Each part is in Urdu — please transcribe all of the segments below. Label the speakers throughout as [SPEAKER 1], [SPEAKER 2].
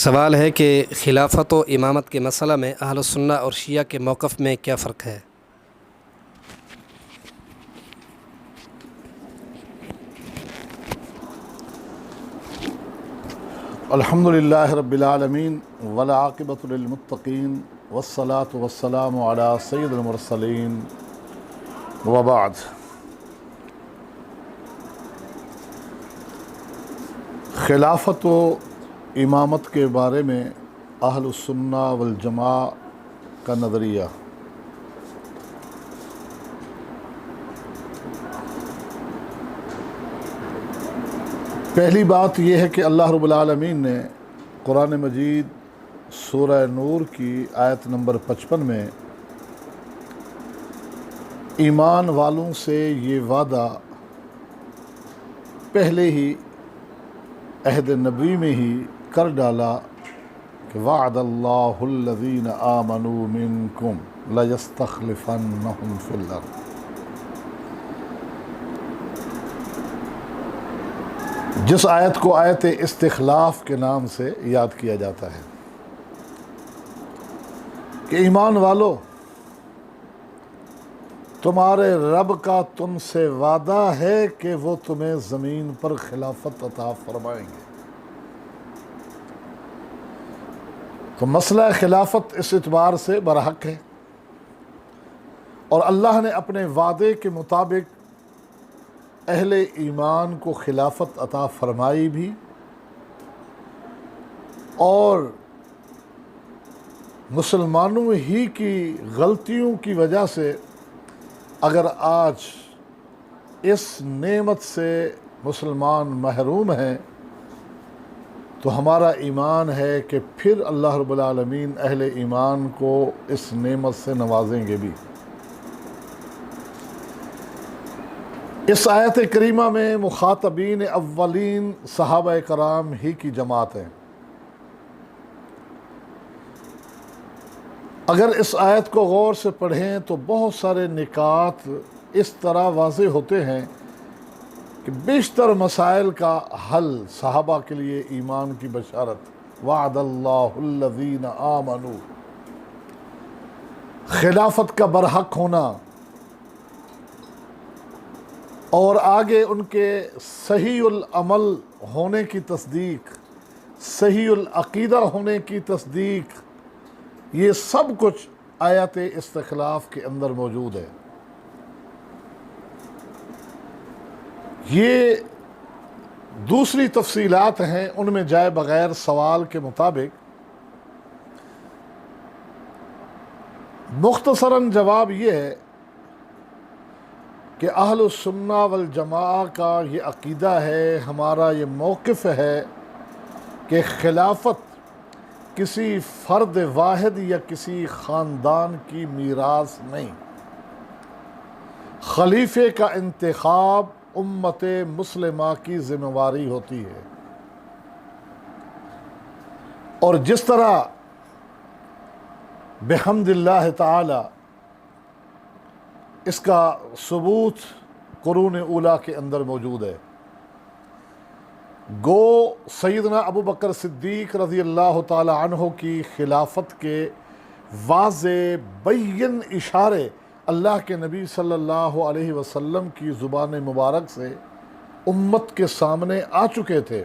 [SPEAKER 1] سوال ہے کہ خلافت و امامت کے مسئلہ میں اہل سنہ اور شیعہ کے موقف میں کیا فرق ہے؟
[SPEAKER 2] الحمدللہ رب العالمین والعاقبۃ للمتقین والصلاة والسلام علی سید المرسلین وبعد۔ خلافت و امامت کے بارے میں اہل السنہ والجماع کا نظریہ۔ پہلی بات یہ ہے کہ اللہ رب العالمین نے قرآن مجید سورہ نور کی آیت نمبر 55 میں ایمان والوں سے یہ وعدہ پہلے ہی عہد نبی میں ہی کر ڈالا کہ وعد اللہ الذین آمنوا منکم لیستخلفنہم فی الارض۔ جس آیت کو آیت استخلاف کے نام سے یاد کیا جاتا ہے کہ ایمان والو، تمہارے رب کا تم سے وعدہ ہے کہ وہ تمہیں زمین پر خلافت عطا فرمائیں گے۔ تو مسئلہ خلافت اس اعتبار سے برحق ہے، اور اللہ نے اپنے وعدے کے مطابق اہل ایمان کو خلافت عطا فرمائی بھی، اور مسلمانوں ہی کی غلطیوں کی وجہ سے اگر آج اس نعمت سے مسلمان محروم ہیں تو ہمارا ایمان ہے کہ پھر اللہ رب العالمین اہل ایمان کو اس نعمت سے نوازیں گے بھی۔ اس آیت کریمہ میں مخاطبین اولین صحابہ کرام ہی کی جماعت ہے۔ اگر اس آیت کو غور سے پڑھیں تو بہت سارے نکات اس طرح واضح ہوتے ہیں کہ بیشتر مسائل کا حل صحابہ کے لیے ایمان کی بشارت، وعد اللہ الذین آمنوا، خلافت کا برحق ہونا، اور آگے ان کے صحیح العمل ہونے کی تصدیق، صحیح العقیدہ ہونے کی تصدیق، یہ سب کچھ آیت استخلاف کے اندر موجود ہے۔ یہ دوسری تفصیلات ہیں، ان میں جائے بغیر سوال کے مطابق مختصراً جواب یہ ہے کہ اہل السنہ والجماع کا یہ عقیدہ ہے، ہمارا یہ موقف ہے کہ خلافت کسی فرد واحد یا کسی خاندان کی میراث نہیں، خلیفے کا انتخاب امت مسلمہ کی ذمہ داری ہوتی ہے۔ اور جس طرح بحمد اللہ تعالی اس کا ثبوت قرون اولیٰ کے اندر موجود ہے، گو سیدنا ابو بکر صدیق رضی اللہ تعالی عنہ کی خلافت کے واضح بین اشارے اللہ کے نبی صلی اللہ علیہ وسلم کی زبان مبارک سے امت کے سامنے آ چکے تھے،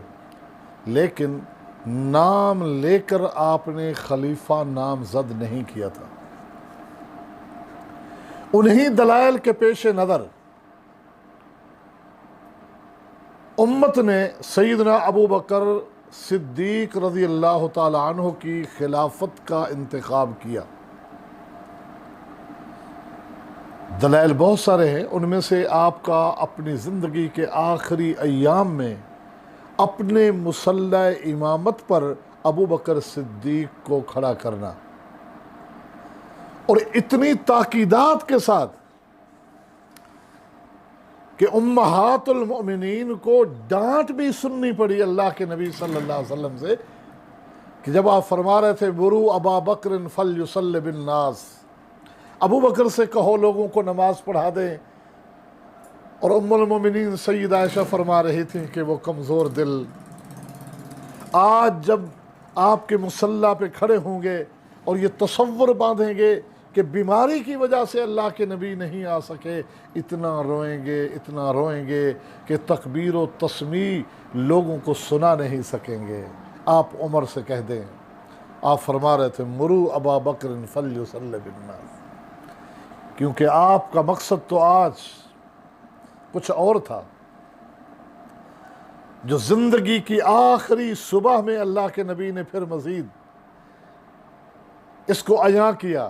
[SPEAKER 2] لیکن نام لے کر آپ نے خلیفہ نامزد نہیں کیا تھا۔ انہی دلائل کے پیش نظر امت نے سیدنا ابو بکر صدیق رضی اللہ تعالی عنہ کی خلافت کا انتخاب کیا۔ دلائل بہت سارے ہیں، ان میں سے آپ کا اپنی زندگی کے آخری ایام میں اپنے مصلی امامت پر ابو بکر صدیق کو کھڑا کرنا، اور اتنی تاکیدات کے ساتھ کہ امہات المؤمنین کو ڈانٹ بھی سننی پڑی اللہ کے نبی صلی اللہ علیہ وسلم سے، کہ جب آپ فرما رہے تھے مروا ابا بکر فلیصلی بالناس، ابو بکر سے کہو لوگوں کو نماز پڑھا دیں، اور ام المؤمنین سید عائشہ فرما رہی تھیں کہ وہ کمزور دل، آج جب آپ کے مصلی پہ کھڑے ہوں گے اور یہ تصور باندھیں گے کہ بیماری کی وجہ سے اللہ کے نبی نہیں آ سکے، اتنا روئیں گے کہ تکبیر و تسمیع لوگوں کو سنا نہیں سکیں گے۔ آپ عمر سے کہہ دیں، آپ فرما رہے تھے مرو ابا بکر فلیصلی بالناس، کیونکہ آپ کا مقصد تو آج کچھ اور تھا۔ جو زندگی کی آخری صبح میں اللہ کے نبی نے پھر مزید اس کو عیاں کیا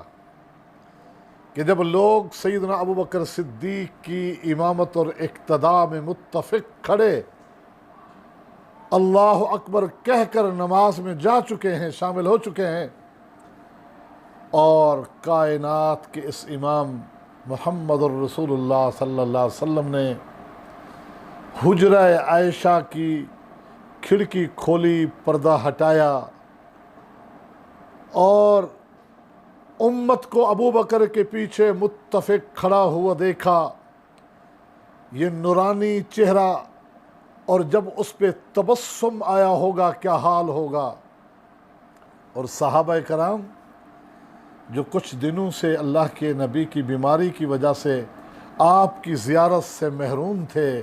[SPEAKER 2] کہ جب لوگ سیدنا ابو بکر صدیق کی امامت اور اقتداء میں متفق کھڑے اللہ اکبر کہہ کر نماز میں جا چکے ہیں، شامل ہو چکے ہیں، اور کائنات کے اس امام محمد الرسول اللہ صلی اللہ علیہ وسلم نے حجرہ عائشہ کی کھڑکی کھولی، پردہ ہٹایا اور امت کو ابو بکر کے پیچھے متفق کھڑا ہوا دیکھا، یہ نورانی چہرہ، اور جب اس پہ تبسم آیا ہوگا کیا حال ہوگا۔ اور صحابہ کرام جو کچھ دنوں سے اللہ کے نبی کی بیماری کی وجہ سے آپ کی زیارت سے محروم تھے،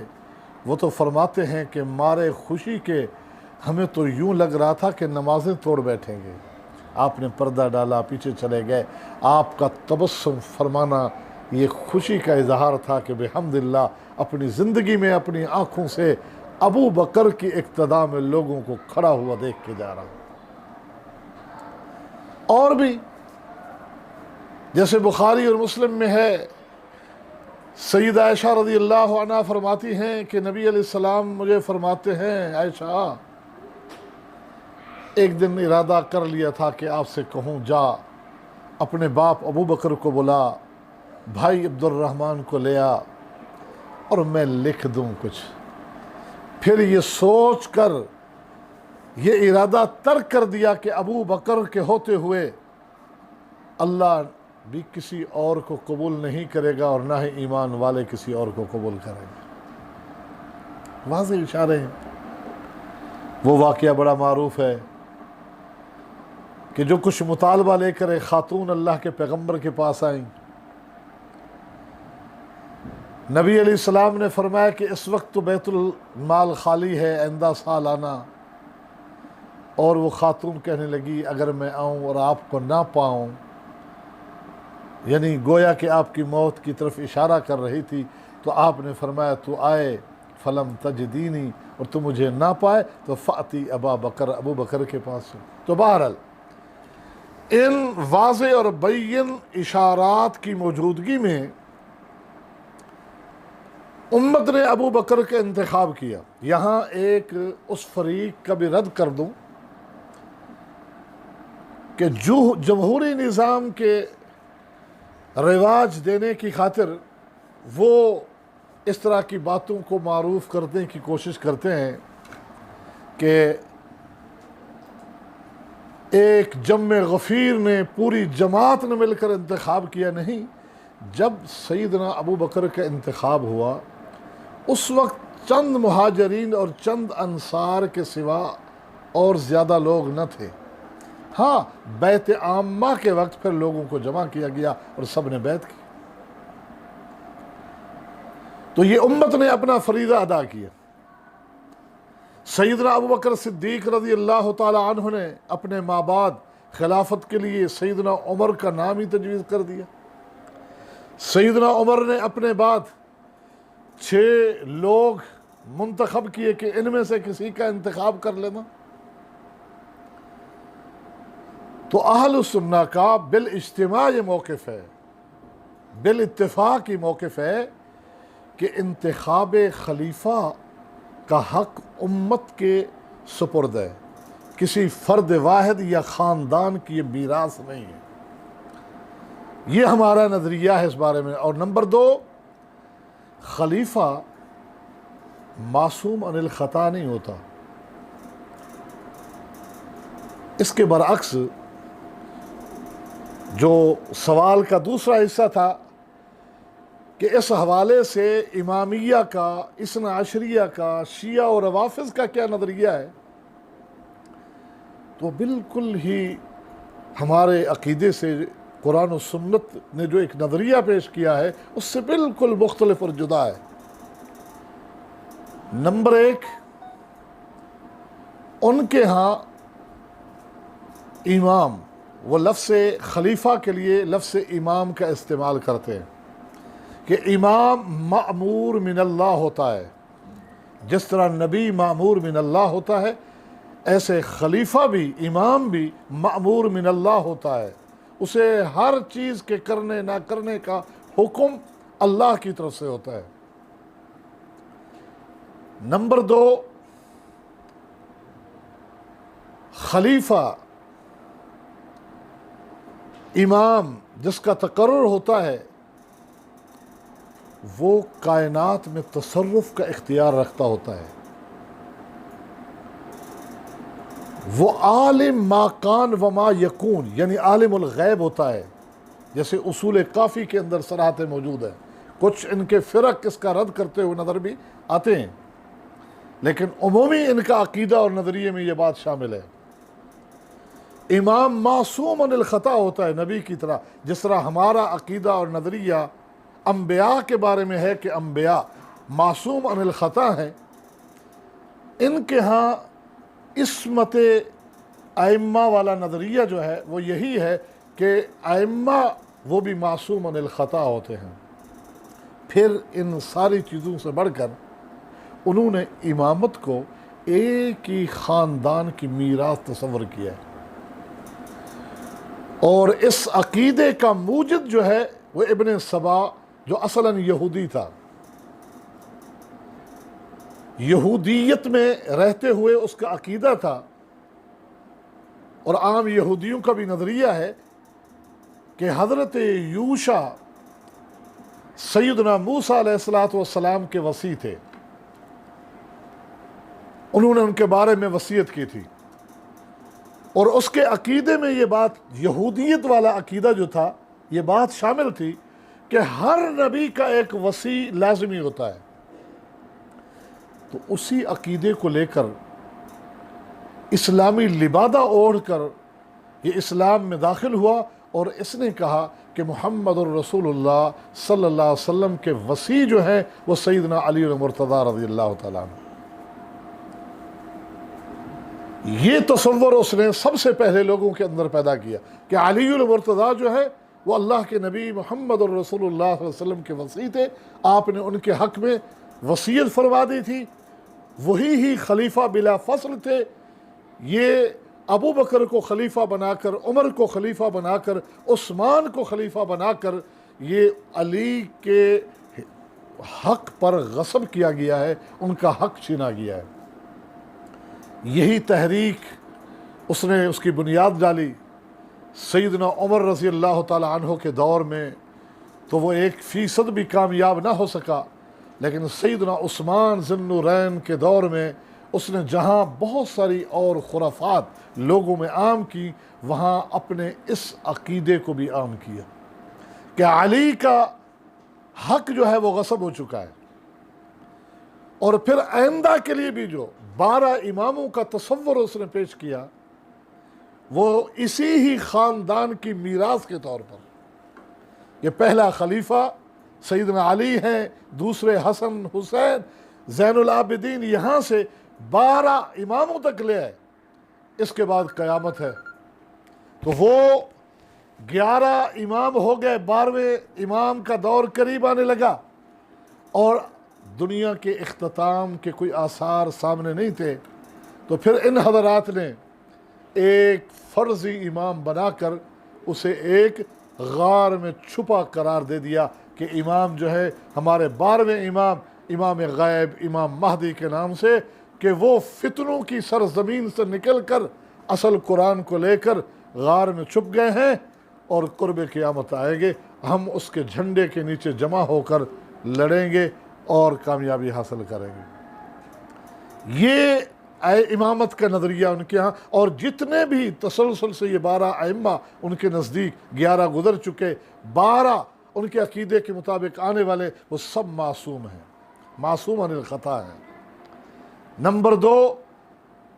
[SPEAKER 2] وہ تو فرماتے ہیں کہ مارے خوشی کے ہمیں تو یوں لگ رہا تھا کہ نمازیں توڑ بیٹھیں گے۔ آپ نے پردہ ڈالا، پیچھے چلے گئے، آپ کا تبسم فرمانا یہ خوشی کا اظہار تھا کہ بحمداللہ اپنی زندگی میں اپنی آنکھوں سے ابو بکر کی اقتداء میں لوگوں کو کھڑا ہوا دیکھ کے جا رہا ہوں۔ اور بھی جیسے بخاری اور مسلم میں ہے، سیدہ عائشہ رضی اللہ عنہ فرماتی ہیں کہ نبی علیہ السلام مجھے فرماتے ہیں، عائشہ ایک دن ارادہ کر لیا تھا کہ آپ سے کہوں جا اپنے باپ ابو بکر کو بلا، بھائی عبد الرحمن کو لے آ اور میں لکھ دوں کچھ۔ پھر یہ سوچ کر یہ ارادہ ترک کر دیا کہ ابو بکر کے ہوتے ہوئے اللہ بھی کسی اور کو قبول نہیں کرے گا اور نہ ہی ایمان والے کسی اور کو قبول کریں گے۔ واضح اشارے ہیں۔ وہ واقعہ بڑا معروف ہے کہ جو کچھ مطالبہ لے کر ایک خاتون اللہ کے پیغمبر کے پاس آئیں، نبی علیہ السلام نے فرمایا کہ اس وقت تو بیت المال خالی ہے، آئندہ سال آنا۔ اور وہ خاتون کہنے لگی اگر میں آؤں اور آپ کو نہ پاؤں، یعنی گویا کہ آپ کی موت کی طرف اشارہ کر رہی تھی، تو آپ نے فرمایا تو آئے فلم تجدینی، اور تو مجھے نہ پائے تو فاتی ابا بکر، ابو بکر کے پاس ہو۔ تو بہرحال ان واضح اور بین اشارات کی موجودگی میں امت نے ابو بکر کا انتخاب کیا۔ یہاں ایک اس فریق کا بھی رد کر دوں کہ جو جمہوری نظام کے رواج دینے کی خاطر وہ اس طرح کی باتوں کو معروف کرنے کی کوشش کرتے ہیں کہ ایک جمع غفیر نے، پوری جماعت نے مل کر انتخاب کیا۔ نہیں، جب سیدنا ابو بکر کا انتخاب ہوا اس وقت چند مہاجرین اور چند انصار کے سوا اور زیادہ لوگ نہ تھے۔ ہاں، بیعت عامہ کے وقت پھر لوگوں کو جمع کیا گیا اور سب نے بیعت کی۔ تو یہ امت نے اپنا فریضہ ادا کیا۔ سیدنا ابو بکر صدیق رضی اللہ تعالی عنہ نے اپنے ماں بعد خلافت کے لیے سیدنا عمر کا نام ہی تجویز کر دیا۔ سیدنا عمر نے اپنے بعد 6 لوگ منتخب کیے کہ ان میں سے کسی کا انتخاب کر لینا۔ تو اہل سنہ کا بالاجتماع یہ موقف ہے، بالاتفاق یہ موقف ہے کہ انتخاب خلیفہ کا حق امت کے سپرد ہے، کسی فرد واحد یا خاندان کی یہ میراث نہیں ہے۔ یہ ہمارا نظریہ ہے اس بارے میں۔ اور نمبر 2، خلیفہ معصوم عن الخطا نہیں ہوتا۔ اس کے برعکس جو سوال کا دوسرا حصہ تھا کہ اس حوالے سے امامیہ کا، اثنا عشریہ کا، شیعہ اور روافض کا کیا نظریہ ہے، تو بالکل ہی ہمارے عقیدے سے قرآن و سنت نے جو ایک نظریہ پیش کیا ہے اس سے بالکل مختلف اور جدا ہے۔ نمبر ایک، ان کے ہاں امام، وہ لفظ خلیفہ کے لیے لفظ امام کا استعمال کرتے ہیں کہ امام مأمور من اللہ ہوتا ہے، جس طرح نبی مأمور من اللہ ہوتا ہے ایسے خلیفہ بھی، امام بھی مأمور من اللہ ہوتا ہے، اسے ہر چیز کے کرنے نہ کرنے کا حکم اللہ کی طرف سے ہوتا ہے۔ نمبر دو، خلیفہ امام جس کا تقرر ہوتا ہے وہ کائنات میں تصرف کا اختیار رکھتا ہوتا ہے، وہ عالم ما کان و ما یکون، یعنی عالم الغیب ہوتا ہے، جیسے اصول کافی کے اندر صراحتیں موجود ہیں۔ کچھ ان کے فرق اس کا رد کرتے ہوئے نظر بھی آتے ہیں، لیکن عمومی ان کا عقیدہ اور نظریے میں یہ بات شامل ہے۔ امام معصوم عن الخطا ہوتا ہے، نبی کی طرح، جس طرح ہمارا عقیدہ اور نظریہ انبیاء کے بارے میں ہے کہ انبیاء معصوم عن الخطا ہیں، ان کے ہاں عصمت ائمہ والا نظریہ جو ہے وہ یہی ہے کہ ائمہ وہ بھی معصوم عن الخطا ہوتے ہیں۔ پھر ان ساری چیزوں سے بڑھ کر انہوں نے امامت کو ایک ہی خاندان کی میراث تصور کیا ہے، اور اس عقیدے کا موجد جو ہے وہ ابن سبا جو اصلاً یہودی تھا، یہودیت میں رہتے ہوئے اس کا عقیدہ تھا، اور عام یہودیوں کا بھی نظریہ ہے کہ حضرت یوشع سیدنا موسیٰ علیہ السلام کے وصی تھے، انہوں نے ان کے بارے میں وصیت کی تھی، اور اس کے عقیدے میں یہ بات، یہودیت والا عقیدہ جو تھا، یہ بات شامل تھی کہ ہر نبی کا ایک وصی لازمی ہوتا ہے۔ تو اسی عقیدے کو لے کر اسلامی لبادہ اوڑھ کر یہ اسلام میں داخل ہوا، اور اس نے کہا کہ محمد الرسول اللہ صلی اللہ علیہ وسلم کے وصی جو ہیں وہ سیدنا علی المرتضیٰ رضی اللہ تعالیٰ عنہ۔ یہ تصور اس نے سب سے پہلے لوگوں کے اندر پیدا کیا کہ علی المرتضیٰ جو ہے وہ اللہ کے نبی محمد الرسول اللہ صلی اللہ علیہ وسلم کے وصی تھے، آپ نے ان کے حق میں وصیت فرما دی تھی، وہی ہی خلیفہ بلا فصل تھے۔ یہ ابو بکر کو خلیفہ بنا کر، عمر کو خلیفہ بنا کر، عثمان کو خلیفہ بنا کر یہ علی کے حق پر غصب کیا گیا ہے، ان کا حق چھینا گیا ہے۔ یہی تحریک اس نے اس کی بنیاد ڈالی سیدنا عمر رضی اللہ تعالی عنہ کے دور میں، تو وہ 1% بھی کامیاب نہ ہو سکا، لیکن سیدنا عثمان ذی النورین کے دور میں اس نے جہاں بہت ساری اور خرافات لوگوں میں عام کی، وہاں اپنے اس عقیدے کو بھی عام کیا کہ علی کا حق جو ہے وہ غصب ہو چکا ہے۔ اور پھر آئندہ کے لیے بھی جو 12 اماموں کا تصور اس نے پیش کیا، وہ اسی ہی خاندان کی میراث کے طور پر، یہ پہلا خلیفہ سیدنا علی ہیں، دوسرے حسن حسین زین العابدین، یہاں سے 12 اماموں تک لے آئے، اس کے بعد قیامت ہے۔ تو وہ 11 امام ہو گئے، 12ویں امام کا دور قریب آنے لگا، اور دنیا کے اختتام کے کوئی آثار سامنے نہیں تھے، تو پھر ان حضرات نے ایک فرضی امام بنا کر اسے ایک غار میں چھپا قرار دے دیا کہ امام جو ہے ہمارے 12ویں امام، امام غیب، امام مہدی کے نام سے، کہ وہ فتنوں کی سرزمین سے نکل کر اصل قرآن کو لے کر غار میں چھپ گئے ہیں، اور قرب قیامت آئیں گے، ہم اس کے جھنڈے کے نیچے جمع ہو کر لڑیں گے اور کامیابی حاصل کریں گے۔ یہ امامت کا نظریہ ان کے ہاں، اور جتنے بھی تسلسل سے یہ 12 ائمہ ان کے نزدیک 11 گزر چکے، 12 ان کے عقیدے کے مطابق آنے والے، وہ سب معصوم ہیں، معصوم عن الخطا ہیں۔ نمبر 2،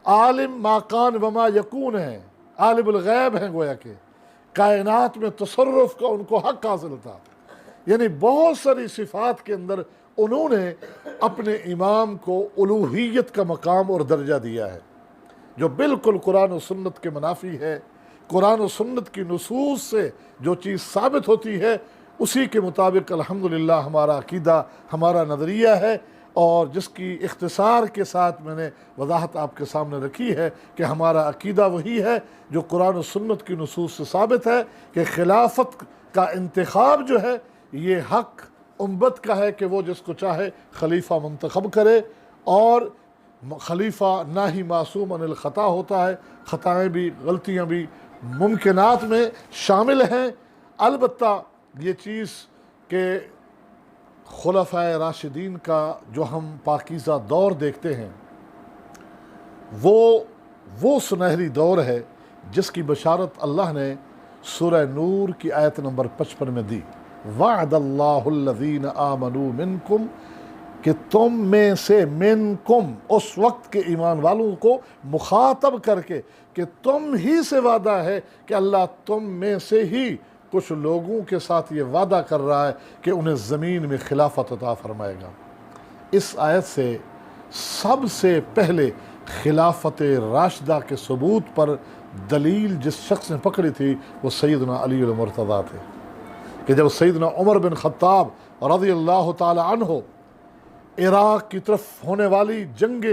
[SPEAKER 2] عالم ما کان وما یکون ہیں، عالم الغیب ہیں، گویا کہ کائنات میں تصرف کا ان کو حق حاصل تھا۔ یعنی بہت ساری صفات کے اندر انہوں نے اپنے امام کو الوہیت کا مقام اور درجہ دیا ہے، جو بالکل قرآن و سنت کے منافی ہے۔ قرآن و سنت کی نصوص سے جو چیز ثابت ہوتی ہے اسی کے مطابق الحمدللہ ہمارا عقیدہ، ہمارا نظریہ ہے، اور جس کی اختصار کے ساتھ میں نے وضاحت آپ کے سامنے رکھی ہے کہ ہمارا عقیدہ وہی ہے جو قرآن و سنت کی نصوص سے ثابت ہے کہ خلافت کا انتخاب جو ہے یہ حق امت کا ہے کہ وہ جس کو چاہے خلیفہ منتخب کرے، اور خلیفہ نہ ہی معصوم عن الخطا ہوتا ہے، خطائیں بھی، غلطیاں بھی ممکنات میں شامل ہیں۔ البتہ یہ چیز کہ خلفائے راشدین کا جو ہم پاکیزہ دور دیکھتے ہیں وہ سنہری دور ہے جس کی بشارت اللہ نے سورہ نور کی آیت نمبر 55 میں دی۔ وعد اللہ الذین آمنوا منکم، کہ تم میں سے، منکم اس وقت کے ایمان والوں کو مخاطب کر کے کہ تم ہی سے وعدہ ہے کہ اللہ تم میں سے ہی کچھ لوگوں کے ساتھ یہ وعدہ کر رہا ہے کہ انہیں زمین میں خلافت عطا فرمائے گا۔ اس آیت سے سب سے پہلے خلافت راشدہ کے ثبوت پر دلیل جس شخص نے پکڑی تھی وہ سیدنا علی المرتضیٰ تھے، کہ جب سیدنا عمر بن خطاب رضی اللہ تعالی عنہ عراق کی طرف ہونے والی جنگ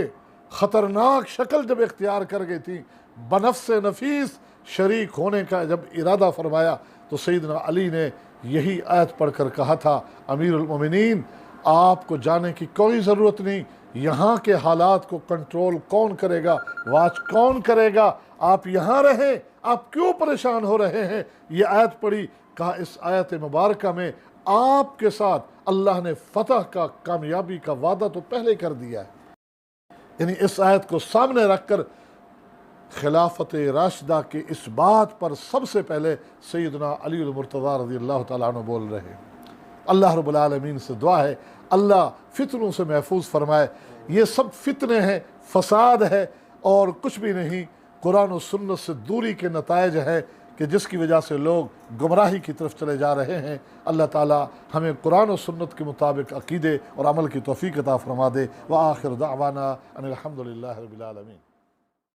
[SPEAKER 2] خطرناک شکل جب اختیار کر گئی تھی، بنفس نفیس شریک ہونے کا جب ارادہ فرمایا تو سیدنا علی نے یہی آیت پڑھ کر کہا تھا، امیر المومنین آپ کو جانے کی کوئی ضرورت نہیں، یہاں کے حالات کو کنٹرول کون کرے گا، واچ کون کرے گا، آپ یہاں رہیں، آپ کیوں پریشان ہو رہے ہیں۔ یہ آیت پڑھی، کہا اس آیت مبارکہ میں آپ کے ساتھ اللہ نے فتح کا، کامیابی کا وعدہ تو پہلے کر دیا ہے۔ یعنی اس آیت کو سامنے رکھ کر خلافت راشدہ کے اس بات پر سب سے پہلے سیدنا علی المرتضیٰ رضی اللہ تعالیٰ عنہ بول رہے ہیں۔ اللہ رب العالمین سے دعا ہے اللہ فتنوں سے محفوظ فرمائے۔ یہ سب فتنے ہیں، فساد ہے، اور کچھ بھی نہیں، قرآن و سنت سے دوری کے نتائج ہے کہ جس کی وجہ سے لوگ گمراہی کی طرف چلے جا رہے ہیں۔ اللہ تعالی ہمیں قرآن و سنت کے مطابق عقیدے اور عمل کی توفیق عطا فرما دے۔ وآخر دعوانا ان الحمدللہ رب العالمین۔